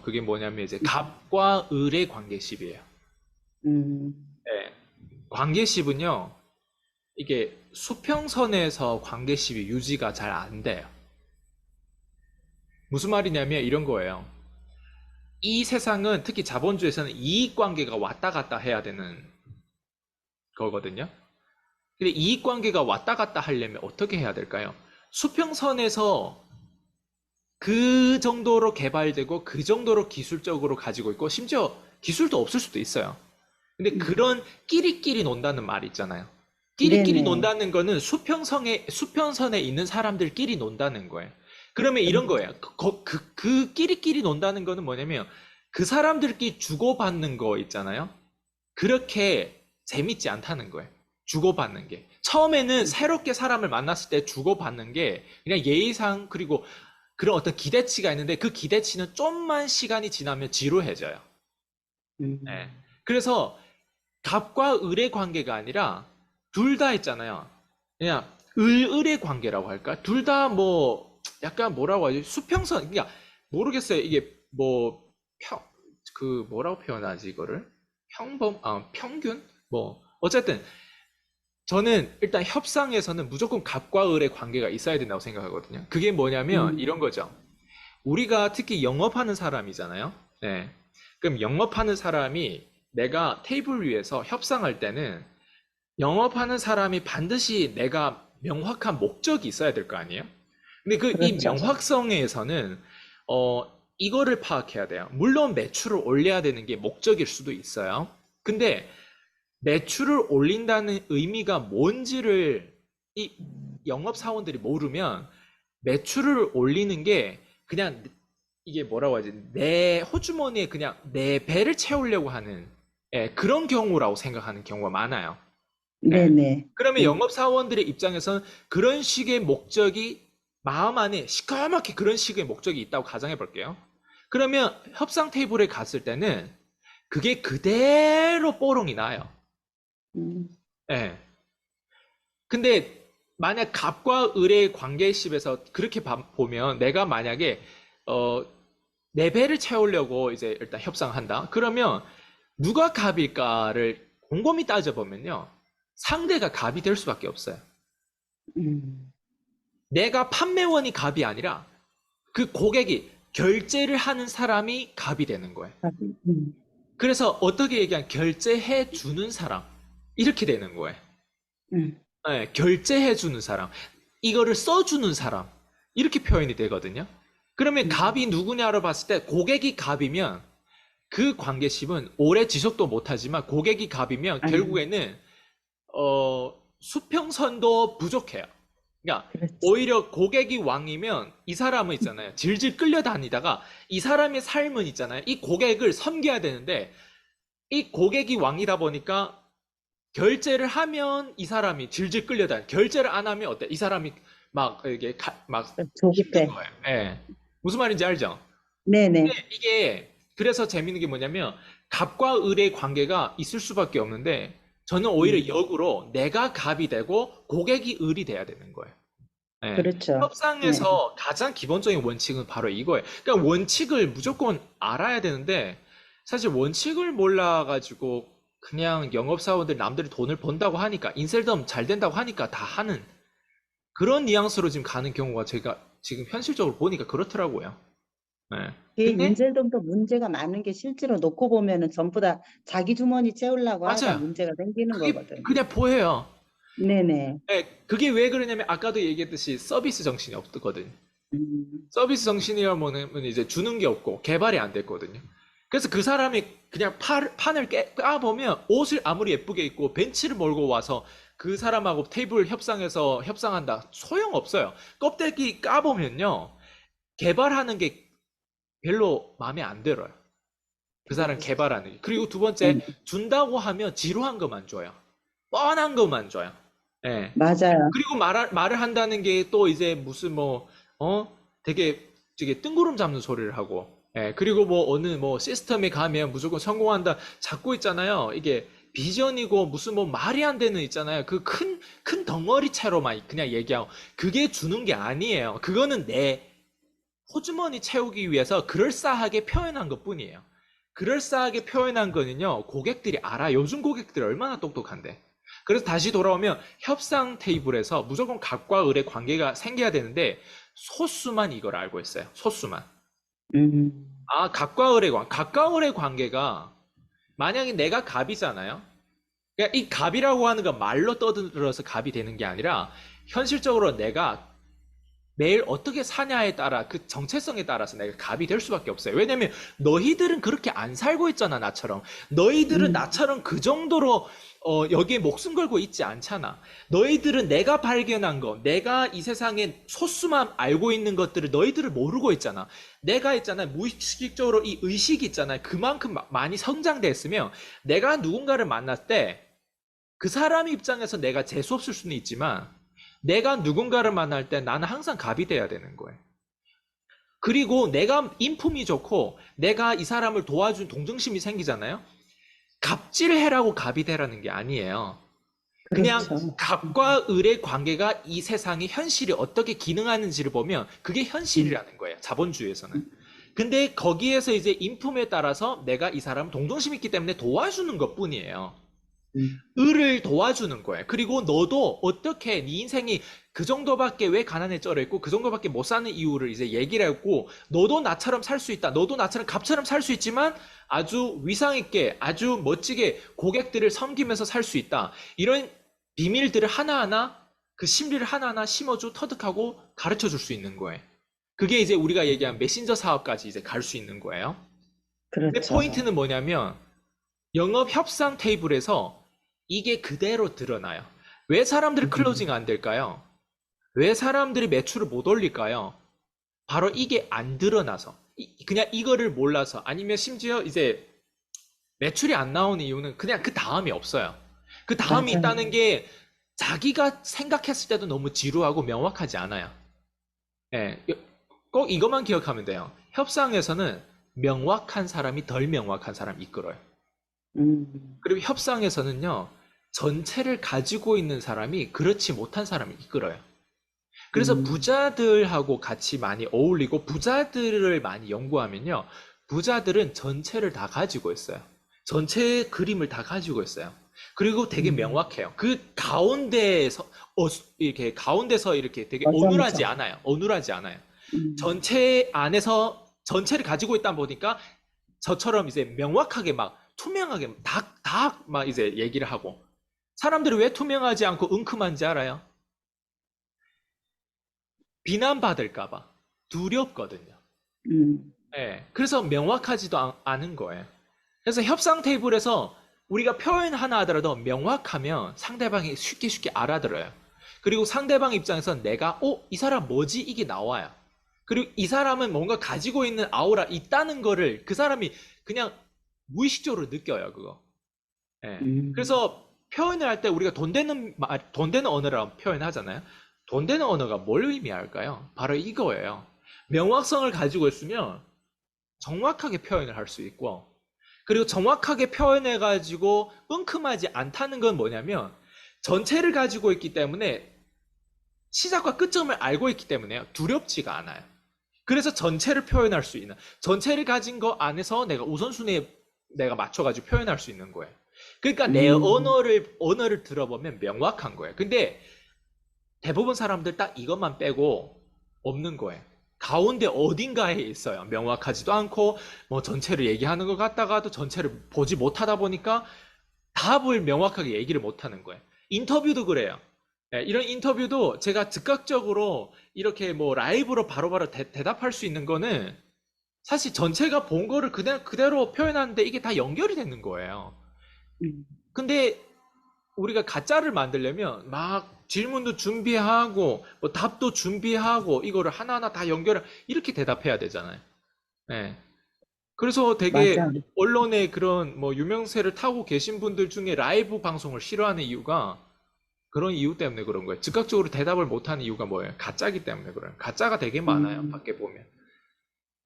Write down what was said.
그게 뭐냐면 이제 갑과 을의 관계십이에요. 음, 네. 관계십은요, 이게 수평선에서 관계십이 유지가 잘 안 돼요. 무슨 말이냐면 이런 거예요. 이 세상은 특히 자본주의에서는 이익 관계가 왔다 갔다 해야 되는 거거든요. 근데 이익 관계가 왔다 갔다 하려면 어떻게 해야 될까요? 수평선에서 그 정도로 개발되고 그 정도로 기술적으로 가지고 있고 심지어 기술도 없을 수도 있어요. 근데 그런 끼리끼리 논다는 말 있잖아요. 끼리끼리 네네. 논다는 거는 수평선에 있는 사람들끼리 논다는 거예요. 그러면 이런 그렇죠. 거예요. 그 끼리끼리 논다는 거는 뭐냐면 그 사람들끼리 주고받는 거 있잖아요. 그렇게 재밌지 않다는 거예요. 주고받는 게. 처음에는 새롭게 사람을 만났을 때 주고받는 게 그냥 예의상 그리고 그런 어떤 기대치가 있는데 그 기대치는 좀만 시간이 지나면 지루해져요. 예. 음, 그래서 갑과 을의 관계가 아니라 둘 다 있잖아요. 그냥 을의 관계라고 할까? 둘 다 뭐 약간 뭐라고 하지? 수평선. 그냥 모르겠어요. 이게 뭐 평, 그 뭐라고 표현하지 이거를? 평균? 뭐 어쨌든 저는 일단 협상에서는 무조건 갑과 을의 관계가 있어야 된다고 생각하거든요. 그게 뭐냐면 음, 이런 거죠. 우리가 특히 영업하는 사람이잖아요. 네. 그럼 영업하는 사람이 내가 테이블 위에서 협상할 때는 영업하는 사람이 반드시 내가 명확한 목적이 있어야 될 거 아니에요? 근데 그 이 그렇죠. 명확성에서는 이거를 파악해야 돼요. 물론 매출을 올려야 되는 게 목적일 수도 있어요. 근데 매출을 올린다는 의미가 뭔지를 이 영업 사원들이 모르면 매출을 올리는 게 그냥 이게 뭐라고 하지? 내 호주머니에 그냥 내 배를 채우려고 하는 그런 경우라고 생각하는 경우가 많아요. 예. 네네. 그러면 네. 영업사원들의 입장에서는 그런 식의 목적이 마음 안에 시커멓게 그런 식의 목적이 있다고 가정해 볼게요. 그러면 협상 테이블에 갔을 때는 그게 그대로 뽀롱이 나요. 음, 예. 근데 만약 갑과 을의 관계십에서 그렇게 보면 내가 만약에 어, 내 배를 채우려고 이제 일단 협상한다. 그러면 누가 갑일까를 곰곰이 따져보면요. 상대가 갑이 될 수밖에 없어요. 음, 내가 판매원이 갑이 아니라 그 고객이 결제를 하는 사람이 갑이 되는 거예요. 음, 그래서 어떻게 얘기하면 결제해 주는 사람 이렇게 되는 거예요. 음, 네, 결제해 주는 사람, 이거를 써주는 사람 이렇게 표현이 되거든요. 그러면 음, 갑이 누구냐로 봤을 때 고객이 갑이면 그 관계심은 오래 지속도 못하지만 고객이 갑이면 아, 결국에는 수평선도 부족해요. 그러니까 그렇지. 오히려 고객이 왕이면 이 사람은 있잖아요. 질질 끌려다니다가 이 사람의 삶은 있잖아요. 이 고객을 섬겨야 되는데 이 고객이 왕이다 보니까 결제를 하면 이 사람이 질질 끌려다니. 결제를 안 하면 어때? 이 사람이 막 이게 막 힘든 조급해. 거예요. 예. 무슨 말인지 알죠? 네네. 이게 그래서 재밌는 게 뭐냐면 갑과 을의 관계가 있을 수밖에 없는데 저는 오히려 음, 역으로 내가 갑이 되고 고객이 을이 돼야 되는 거예요. 예. 그렇죠. 네. 협상에서 가장 기본적인 원칙은 바로 이거예요. 그러니까 원칙을 무조건 알아야 되는데 사실 원칙을 몰라가지고 그냥 영업사원들 남들이 돈을 번다고 하니까 인셀덤 잘 된다고 하니까 다 하는 그런 뉘앙스로 지금 가는 경우가 제가 지금 현실적으로 보니까 그렇더라고요. 예. 이 근데 인쇄점도 문제가 많은 게 실제로 놓고 보면은 전부 다 자기 주머니 채우려고 하다 맞아요. 문제가 생기는 그게 거거든. 그냥 보여요. 네네. 예, 그게 왜 그러냐면 아까도 얘기했듯이 서비스 정신이 없거든요. 음, 서비스 정신이라면 이제 주는 게 없고 개발이 안 됐거든요. 그래서 그 사람이 그냥 판을 까보면 옷을 아무리 예쁘게 입고 벤치를 몰고 와서 그 사람하고 테이블 협상에서 협상한다. 소용없어요. 껍데기 까보면요. 개발하는 게 별로 마음에 안 들어요. 그 사람 그렇지. 개발하는 게. 그리고 두 번째, 네, 준다고 하면 지루한 것만 줘요. 뻔한 것만 줘요. 예. 맞아요. 그리고 말을 한다는 게 또 이제 무슨 뭐, 되게 뜬구름 잡는 소리를 하고, 예. 그리고 뭐 어느 뭐 시스템에 가면 무조건 성공한다. 자꾸 있잖아요. 이게 비전이고 무슨 뭐 말이 안 되는 있잖아요. 그 큰 덩어리채로만 그냥 얘기하고, 그게 주는 게 아니에요. 그거는 호주머니 채우기 위해서 그럴싸하게 표현한 것뿐이에요. 그럴싸하게 표현한 거는요, 고객들이 알아. 요즘 고객들이 얼마나 똑똑한데. 그래서 다시 돌아오면 협상 테이블에서 무조건 갑과 을의 관계가 생겨야 되는데 소수만 이걸 알고 있어요. 소수만. 음, 아, 갑과 을의 관계가 만약에 내가 갑이잖아요. 그러니까 이 갑이라고 하는 건 말로 떠들어서 갑이 되는 게 아니라 현실적으로 내가 매일 어떻게 사냐에 따라 그 정체성에 따라서 내가 갑이 될 수밖에 없어요. 왜냐면 너희들은 그렇게 안 살고 있잖아, 나처럼. 너희들은 음, 나처럼 그 정도로 여기에 목숨 걸고 있지 않잖아. 너희들은 내가 발견한 거, 내가 이 세상에 소수만 알고 있는 것들을 너희들을 모르고 있잖아. 내가 있잖아, 무의식적으로 이 의식이 있잖아. 그만큼 많이 성장됐으면 내가 누군가를 만날 때 그 사람 입장에서 내가 재수 없을 수는 있지만 내가 누군가를 만날 때 나는 항상 갑이 돼야 되는 거예요. 그리고 내가 인품이 좋고 내가 이 사람을 도와준 동정심이 생기잖아요. 갑질해라고 갑이 되라는 게 아니에요. 그냥 그렇죠. 갑과 을의 관계가 이 세상의 현실이 어떻게 기능하는지를 보면 그게 음, 현실이라는 거예요. 자본주의에서는. 근데 거기에서 이제 인품에 따라서 내가 이 사람 동정심이 있기 때문에 도와주는 것뿐이에요. 음, 을을 도와주는 거예요. 그리고 너도 어떻게 네 인생이 그 정도밖에 왜 가난에 쩔어 있고 그 정도밖에 못 사는 이유를 이제 얘기를 했고 너도 나처럼 살 수 있다. 너도 나처럼 갑처럼 살 수 있지만 아주 위상 있게 아주 멋지게 고객들을 섬기면서 살 수 있다. 이런 비밀들을 하나하나 그 심리를 하나하나 심어주 터득하고 가르쳐 줄 수 있는 거예요. 그게 이제 우리가 얘기한 메신저 사업까지 이제 갈 수 있는 거예요. 근데 그렇죠. 포인트는 뭐냐면 영업 협상 테이블에서 이게 그대로 드러나요. 왜 사람들이 클로징 음, 안 될까요? 왜 사람들이 매출을 못 올릴까요? 바로 이게 안 드러나서. 그냥 이거를 몰라서. 아니면 심지어 이제 매출이 안 나오는 이유는 그냥 그 다음이 없어요. 그 다음이 맞아요. 있다는 게 자기가 생각했을 때도 너무 지루하고 명확하지 않아요. 예, 꼭 이것만 기억하면 돼요. 협상에서는 명확한 사람이 덜 명확한 사람 이끌어요. 음, 그리고 협상에서는요, 전체를 가지고 있는 사람이 그렇지 못한 사람을 이끌어요. 그래서 음, 부자들하고 같이 많이 어울리고 부자들을 많이 연구하면요, 부자들은 전체를 다 가지고 있어요. 전체의 그림을 다 가지고 있어요. 그리고 되게 음, 명확해요. 그 가운데에서, 이렇게 가운데서 이렇게 되게 어눌하지 어정쩡. 않아요. 어눌하지 않아요. 음, 전체 안에서 전체를 가지고 있다 보니까 저처럼 이제 명확하게 막 투명하게 막 이제 얘기를 하고 사람들이 왜 투명하지 않고 은큼한지 알아요? 비난받을까 봐 두렵거든요. 음, 예. 그래서 명확하지도 않은 거예요. 그래서 협상 테이블에서 우리가 표현 하나 하더라도 명확하면 상대방이 쉽게 쉽게 알아들어요. 그리고 상대방 입장에선 내가 이 사람 뭐지? 이게 나와요. 그리고 이 사람은 뭔가 가지고 있는 아우라 있다는 거를 그 사람이 그냥 무의식적으로 느껴요, 그거. 예. 음, 그래서 표현을 할 때 우리가 돈 되는 언어라고 표현하잖아요. 돈 되는 언어가 뭘 의미할까요? 바로 이거예요. 명확성을 가지고 있으면 정확하게 표현을 할 수 있고, 그리고 정확하게 표현해가지고 끙큼하지 않다는 건 뭐냐면, 전체를 가지고 있기 때문에 시작과 끝점을 알고 있기 때문에 두렵지가 않아요. 그래서 전체를 표현할 수 있는, 전체를 가진 거 안에서 내가 우선순위에 내가 맞춰가지고 표현할 수 있는 거예요. 그러니까 내 음, 언어를 들어보면 명확한 거예요. 근데 대부분 사람들 딱 이것만 빼고 없는 거예요. 가운데 어딘가에 있어요. 명확하지도 않고, 뭐 전체를 얘기하는 것 같다가도 전체를 보지 못하다 보니까 답을 명확하게 얘기를 못하는 거예요. 인터뷰도 그래요. 예, 이런 인터뷰도 제가 즉각적으로 이렇게 뭐 라이브로 바로바로 대답할 수 있는 거는 사실 전체가 본 거를 그냥 그대로 표현하는데 이게 다 연결이 되는 거예요. 음, 근데 우리가 가짜를 만들려면 막 질문도 준비하고 뭐 답도 준비하고 이거를 하나하나 다 연결을 이렇게 대답해야 되잖아요. 예. 그래서 되게 맞아. 언론의 그런 뭐 유명세를 타고 계신 분들 중에 라이브 방송을 싫어하는 이유가 그런 이유 때문에 그런 거예요. 즉각적으로 대답을 못하는 이유가 뭐예요? 가짜기 때문에 그래요. 가짜가 되게 많아요. 음, 밖에 보면.